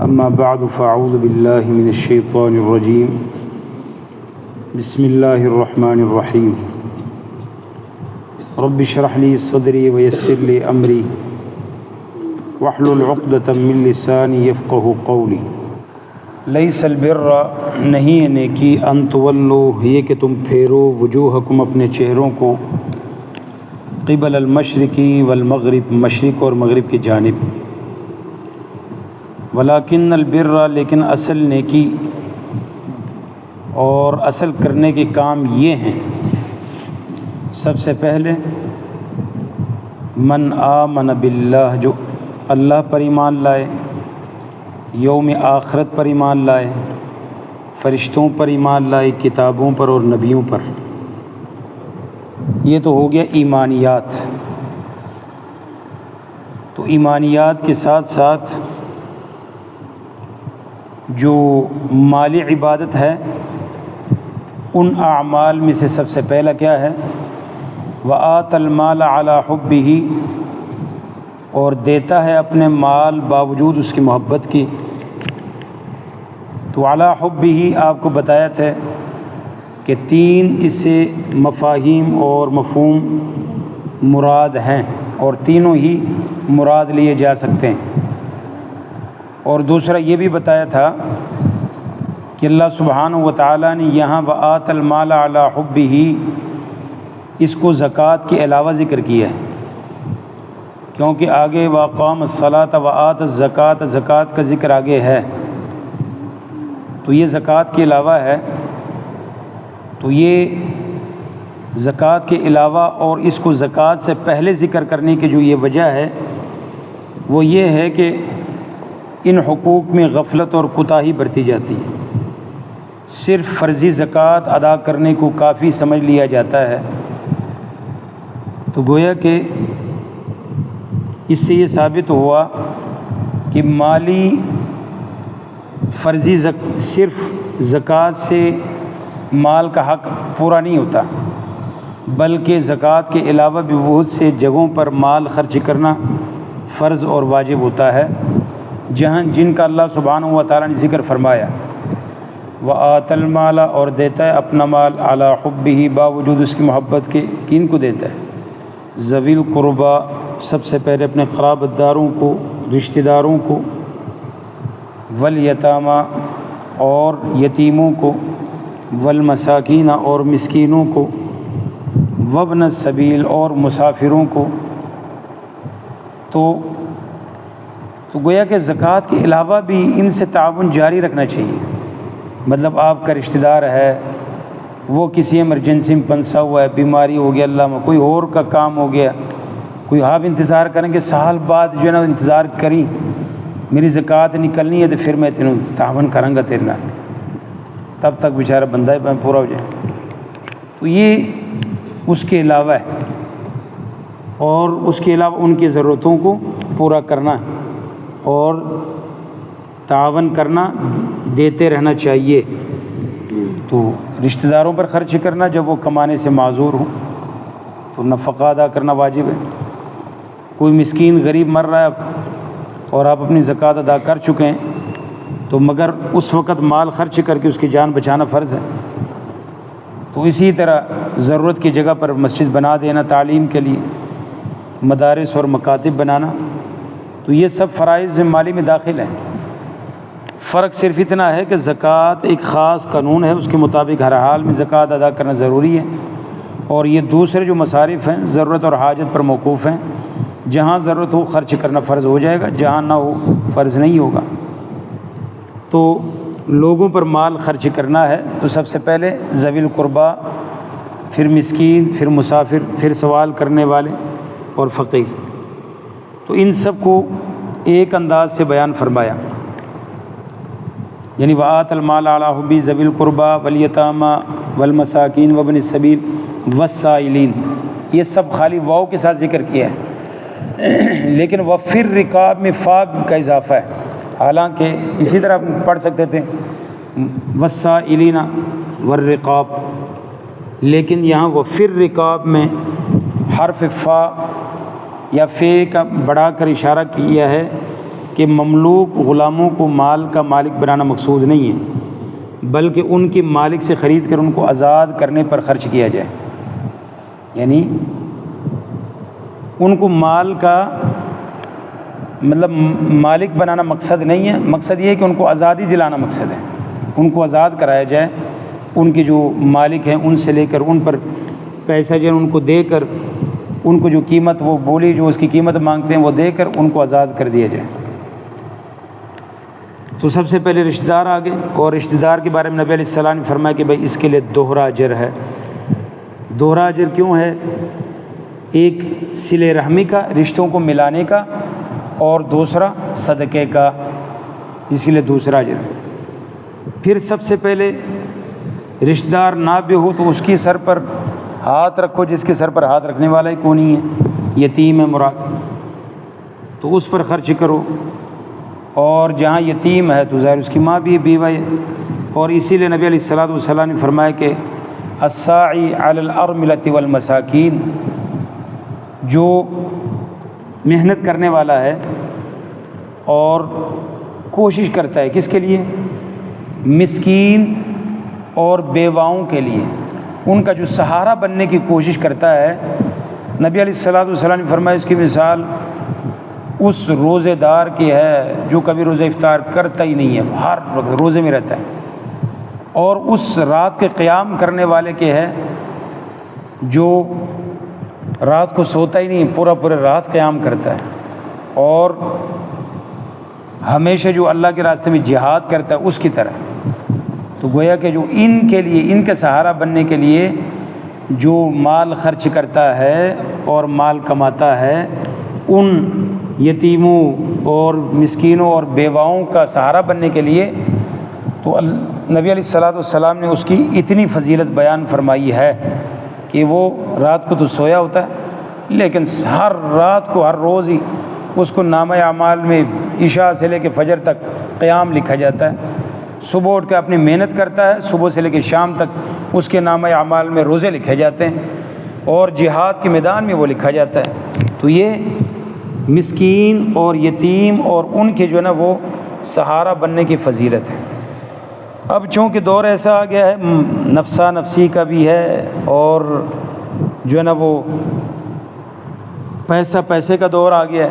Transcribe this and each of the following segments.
اما بعد فاعوذ باللہ من الشیطان الرجیم بسم اللہ الرحمن الرحیم رب اشرح لی صدری ویسر لی امری واحلل عقدۃ من لسانی یفقہوا قولی۔ لیس البر، نہیں ہے نیکی، ان تولو، یہ کہ تم پھیرو، وجوہکم، اپنے چہروں کو، قبل المشرقی والمغرب، مشرق اور مغرب کی جانب، ولیکن البر، لیکن اصل نیکی اور اصل کرنے کے کام یہ ہیں۔ سب سے پہلے من آمن باللہ، جو اللہ پر ایمان لائے، یوم آخرت پر ایمان لائے، فرشتوں پر ایمان لائے، کتابوں پر اور نبیوں پر۔ یہ تو ہو گیا ایمانیات۔ تو ایمانیات کے ساتھ ساتھ جو مالی عبادت ہے، ان اعمال میں سے سب سے پہلا کیا ہے؟ وآت المال علی حبہ، اور دیتا ہے اپنے مال باوجود اس کی محبت کی۔ تو علی حبہ آپ کو بتایا تھا کہ تین اس سے مفاہیم اور مفہوم مراد ہیں، اور تینوں ہی مراد لیے جا سکتے ہیں۔ اور دوسرا یہ بھی بتایا تھا کہ اللہ سبحانہ و تعالیٰ نے یہاں وآت المال علی حبہ اس کو زکوٰۃ کے علاوہ ذکر کیا ہے، کیونکہ آگے واقام الصلاۃ وآت الزکوٰۃ، زکوٰۃ کا ذکر آگے ہے، تو یہ زکوٰۃ کے علاوہ ہے۔ تو یہ زکوٰۃ کے علاوہ اور اس کو زکوٰۃ سے پہلے ذکر کرنے کی جو یہ وجہ ہے وہ یہ ہے کہ ان حقوق میں غفلت اور کوتاہی برتی جاتی ہے۔ صرف فرضی زکوٰۃ ادا کرنے کو کافی سمجھ لیا جاتا ہے۔ تو گویا کہ اس سے یہ ثابت ہوا کہ مالی فرضی صرف زکوٰۃ سے مال کا حق پورا نہیں ہوتا، بلکہ زکوٰۃ کے علاوہ بھی بہت سے جگہوں پر مال خرچ کرنا فرض اور واجب ہوتا ہے، جن کا اللہ سبحانہ و تعالیٰ نے ذکر فرمایا۔ وآت المال، اور دیتا ہے اپنا مال، علی حبہ، باوجود اس کی محبت کے۔ کن کو دیتا ہے؟ ذوی القربیٰ، سب سے پہلے اپنے قرابت داروں کو، رشتہ داروں کو، والیتامیٰ، اور یتیموں کو، والمساکین، اور مسکینوں کو، وابن السبیل، اور مسافروں کو۔ تو گویا کہ زکوٰۃ کے علاوہ بھی ان سے تعاون جاری رکھنا چاہیے۔ مطلب آپ کا رشتہ دار ہے، وہ کسی ایمرجنسی میں پھنسا ہوا ہے، بیماری ہو گیا، اللہ میں کوئی اور کا کام ہو گیا، کوئی آپ انتظار کریں کہ سال بعد جو ہے نا انتظار کریں میری زکوٰۃ نکلنی ہے تو پھر میں تینوں تعاون کروں گا تیرے نال، تب تک بیچارہ بندہ ہی پورا ہو جائے۔ تو یہ اس کے علاوہ ہے، اور اس کے علاوہ ان کی ضرورتوں کو پورا کرنا اور تعاون کرنا، دیتے رہنا چاہیے۔ تو رشتہ داروں پر خرچ کرنا جب وہ کمانے سے معذور ہوں تو نفقہ ادا کرنا واجب ہے۔ کوئی مسکین غریب مر رہا ہے اور آپ اپنی زکوٰۃ ادا کر چکے ہیں تو مگر اس وقت مال خرچ کر کے اس کی جان بچانا فرض ہے۔ تو اسی طرح ضرورت کی جگہ پر مسجد بنا دینا تعلیم کے لیے، مدارس اور مکاتب بنانا، تو یہ سب فرائض مالی میں داخل ہیں۔ فرق صرف اتنا ہے کہ زکوٰۃ ایک خاص قانون ہے، اس کے مطابق ہر حال میں زکوٰۃ ادا کرنا ضروری ہے، اور یہ دوسرے جو مصارف ہیں ضرورت اور حاجت پر موقوف ہیں۔ جہاں ضرورت ہو خرچ کرنا فرض ہو جائے گا، جہاں نہ ہو فرض نہیں ہوگا۔ تو لوگوں پر مال خرچ کرنا ہے تو سب سے پہلے ذوی القربیٰ، پھر مسکین، پھر مسافر، پھر سوال کرنے والے اور فقیر۔ تو ان سب کو ایک انداز سے بیان فرمایا، یعنی وآت المال علی حبہ، ذوی القربیٰ، والیتامیٰ، والمساکین، وابن السبیل، والسائلین۔ یہ سب خالی واو کے ساتھ ذکر کیا ہے، لیکن وفی الرقاب میں فا کا اضافہ ہے، حالانکہ اسی طرح پڑھ سکتے تھے والسائلین والرقاب، لیکن یہاں وفی الرقاب میں حرف فا یا فے کا بڑھا کر اشارہ کیا ہے کہ مملوک غلاموں کو مال کا مالک بنانا مقصود نہیں ہے، بلکہ ان کی مالک سے خرید کر ان کو آزاد کرنے پر خرچ کیا جائے۔ یعنی ان کو مال کا مطلب مالک بنانا مقصد نہیں ہے، مقصد یہ ہے کہ ان کو آزادی دلانا مقصد ہے، ان کو آزاد کرایا جائے، ان کے جو مالک ہیں ان سے لے کر ان پر پیسہ جو ان کو دے کر ان کو جو قیمت وہ بولی جو اس کی قیمت مانگتے ہیں وہ دے کر ان کو آزاد کر دیا جائے۔ تو سب سے پہلے رشتہ دار آگے، اور رشتہ دار کے بارے میں نبی علیہ السلام نے فرمایا کہ بھائی اس کے لیے دوہرا اجر ہے۔ دوہرا اجر کیوں ہے؟ ایک صلہ رحمی کا، رشتوں کو ملانے کا، اور دوسرا صدقے کا، اس کے لیے دوسرا اجر ہے۔ پھر سب سے پہلے رشتہ دار نہ بھی ہو تو اس کی سر پر ہاتھ رکھو، جس کے سر پر ہاتھ رکھنے والا ہی کوئی نہیں ہے، یتیم ہے مراد، تو اس پر خرچ کرو، اور جہاں یتیم ہے تو ظاہر اس کی ماں بھی بیوہ ہے، اور اسی لیے نبی علیہ السلام نے فرمایا کہ الساعی علی الارملۃ والمساکین، جو محنت کرنے والا ہے اور کوشش کرتا ہے کس کے لیے؟ مسکین اور بیواؤں کے لیے، ان کا جو سہارا بننے کی کوشش کرتا ہے، نبی علیہ السلام نے فرمایا اس کی مثال اس روزے دار کی ہے جو کبھی روزہ افطار کرتا ہی نہیں ہے، ہر وقت روزے میں رہتا ہے، اور اس رات کے قیام کرنے والے کے ہے جو رات کو سوتا ہی نہیں، پورا رات قیام کرتا ہے، اور ہمیشہ جو اللہ کے راستے میں جہاد کرتا ہے اس کی طرح۔ تو گویا کہ جو ان کے لیے، ان کے سہارا بننے کے لیے جو مال خرچ کرتا ہے اور مال کماتا ہے، ان یتیموں اور مسکینوں اور بیواؤں کا سہارا بننے کے لیے، تو نبی علیہ السلام نے اس کی اتنی فضیلت بیان فرمائی ہے کہ وہ رات کو تو سویا ہوتا ہے، لیکن ہر رات کو، ہر روز ہی اس کو نامہ اعمال میں عشاء سے لے کے فجر تک قیام لکھا جاتا ہے، صبح اٹھ کے اپنی محنت کرتا ہے، صبح سے لے کے شام تک اس کے نامہ اعمال میں روزے لکھے جاتے ہیں، اور جہاد کے میدان میں وہ لکھا جاتا ہے۔ تو یہ مسکین اور یتیم اور ان کے جو ہے نا وہ سہارا بننے کی فضیلت ہے۔ اب چونکہ دور ایسا آ گیا ہے، نفسا نفسی کا بھی ہے، اور جو ہے نا وہ پیسے کا دور آ گیا ہے،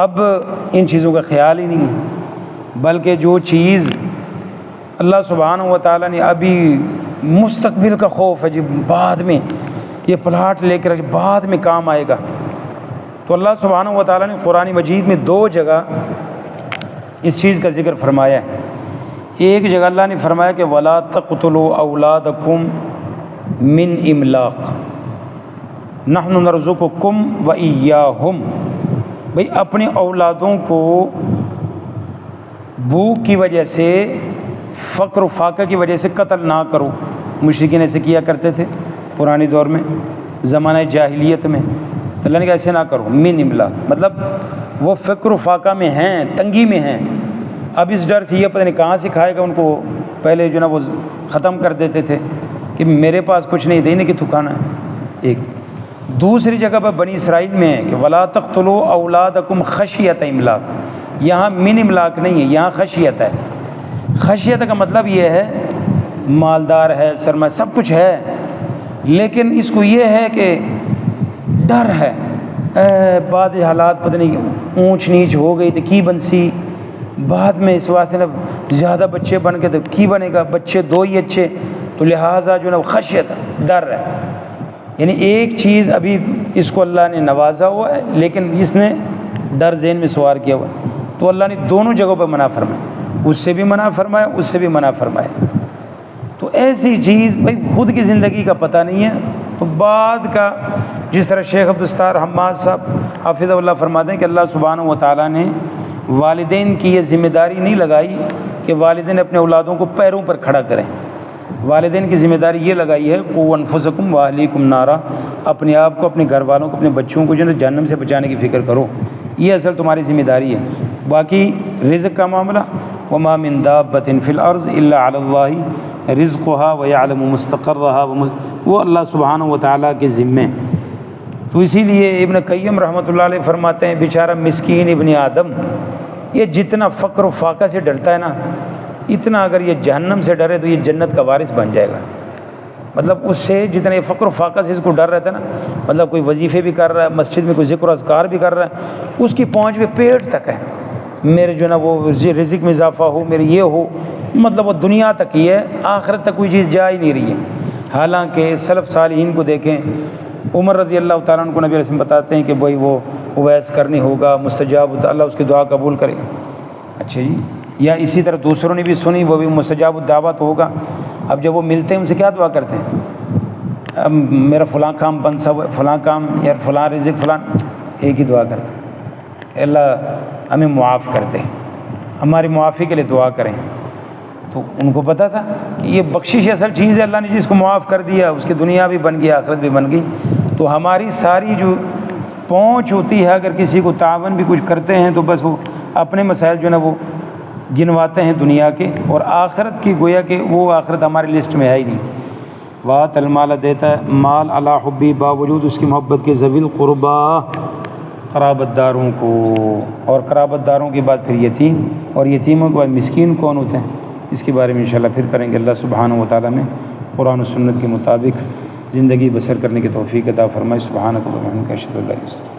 اب ان چیزوں کا خیال ہی نہیں ہے، بلکہ جو چیز اللہ سبحانہ و تعالیٰ نے ابھی مستقبل کا خوف ہے، جب بعد میں یہ پلاٹ لے کر بعد میں کام آئے گا، تو اللہ سبحانہ و تعالیٰ نے قرآن مجید میں 2 جگہ اس چیز کا ذکر فرمایا ہے۔ ایک جگہ اللہ نے فرمایا کہ وَلَا تَقْتُلُوا أَوْلَادَكُمْ مِنْ إِمْلَاقٍ نَحْنُ نَرْزُقُكُمْ وَإِيَّاهُمْ، بھئی اپنے اولادوں کو بھوک کی وجہ سے، فقر و فاقہ کی وجہ سے قتل نہ کرو۔ مشرکین ایسے کیا کرتے تھے پرانے دور میں، زمانہ جاہلیت میں، تو اللہ نے کہا ایسے نہ کرو، من املاق، مطلب وہ فقر و فاقہ میں ہیں، تنگی میں ہیں، اب اس ڈر سے یہ پتہ نہیں کہاں سے کھائے گا، ان کو پہلے جو نا وہ ختم کر دیتے تھے کہ میرے پاس کچھ نہیں تھا، انہیں کتوں کھانا ہے۔ ایک دوسری جگہ پر بنی اسرائیل میں ہے کہ وَلَا تَقْتُلُوا أَوْلَادَكُمْ خَشْيَةَ إِمْلَاقٍ، یہاں من املاق نہیں ہے، یہاں خشیت ہے۔ خشیت کا مطلب یہ ہے مالدار ہے، سرمایہ سب کچھ ہے، لیکن اس کو یہ ہے کہ ڈر ہے، بعد حالات پتہ نہیں اونچ نیچ ہو گئی تو کی بنسی، بعد میں اس واسطے نا زیادہ بچے بن کے تو کی بنے گا، بچے 2 ہی اچھے، تو لہٰذا جو نا خشیت ڈر ہے، یعنی ایک چیز ابھی اس کو اللہ نے نوازا ہوا ہے، لیکن اس نے ڈر ذہن میں سوار کیا ہوا ہے، تو اللہ نے دونوں جگہوں پہ منع فرمایا، اس سے بھی منع فرمایا، اس سے بھی منع فرمایا۔ تو ایسی چیز بھائی خود کی زندگی کا پتہ نہیں ہے، تو بعد کا، جس طرح شیخ عبدالستار حماد صاحب حافظہ اللہ فرماتے ہیں کہ اللہ سبحانہ و تعالیٰ نے والدین کی یہ ذمہ داری نہیں لگائی کہ والدین اپنے اولادوں کو پیروں پر کھڑا کریں، والدین کی ذمہ داری یہ لگائی ہے قوا انفسکم واہلیکم نارا، اپنے آپ کو، اپنے گھر والوں کو، اپنے بچوں کو جو ہے جہنم سے بچانے کی فکر کرو، یہ اصل تمہاری ذمہ داری ہے۔ باقی رزق کا معاملہ وما من دابۃ فی الارض الا علی اللہ رزقها ویعلم مستقرها وہ اللہ سبحانہ و تعالیٰ کے ذمے۔ تو اسی لیے ابن قیم رحمۃ اللہ علیہ فرماتے ہیں بیچارہ مسکین ابن آدم یہ جتنا فقر و فاقہ سے ڈرتا ہے نا، اتنا اگر یہ جہنم سے ڈرے تو یہ جنت کا وارث بن جائے گا۔ مطلب اس سے جتنا یہ فقر و فاقہ سے اس کو ڈر رہتا ہے نا، مطلب کوئی وظیفے بھی کر رہا ہے، مسجد میں کوئی ذکر و اذکار بھی کر رہا ہے، اس کی پہنچ بھی پیٹ تک ہے، میرے جو ہے نا وہ رزق میں اضافہ ہو، میرے یہ ہو، مطلب وہ دنیا تک ہی ہے، آخرت تک کوئی چیز جا ہی نہیں رہی ہے۔ حالانکہ سلف صالحین کو دیکھیں، عمر رضی اللہ تعالیٰ عنہ کو نبی علیہ السلام بتاتے ہیں کہ بھائی وہ اویس کرنی ہوگا، مستجاب اللہ اس کی دعا قبول کرے گا۔ اچھا جی، یا اسی طرح دوسروں نے بھی سنی، وہ بھی مستجاب الدعوت ہوگا۔ اب جب وہ ملتے ہیں ان سے کیا دعا کرتے ہیں؟ اب میرا فلاں کام بن سا، فلاں کام یا فلاں رزق فلاں، ایک ہی دعا کرتے ہیں کہ اللہ ہمیں معاف کر دے، ہماری معافی کے لیے دعا کریں۔ تو ان کو پتہ تھا کہ یہ بخشش اصل چیز ہے، اللہ نے جس کو معاف کر دیا اس کی دنیا بھی بن گئی، آخرت بھی بن گئی۔ تو ہماری ساری جو پہنچ ہوتی ہے، اگر کسی کو تعاون بھی کچھ کرتے ہیں تو بس وہ اپنے مسائل جو ہے نا وہ گنواتے ہیں دنیا کے، اور آخرت کی گویا کہ وہ آخرت ہماری لسٹ میں ہے ہی نہیں۔ وات المال دیتا ہے مال علی حبی، باوجود اس کی محبت کے، ذوی القربا قرابت داروں کو، اور قرابت داروں کے بعد پھر یتیم، اور یتیموں کے بعد مسکین کون ہوتے ہیں، اس کے بارے میں انشاءاللہ پھر کریں گے۔ اللہ سبحانہ و تعالیٰ میں قرآن و سنت کے مطابق زندگی بسر کرنے کی توفیق عطا فرمائے۔ سبحانک اللہم و بحمدک، اشہد ان لا الہ الا انت۔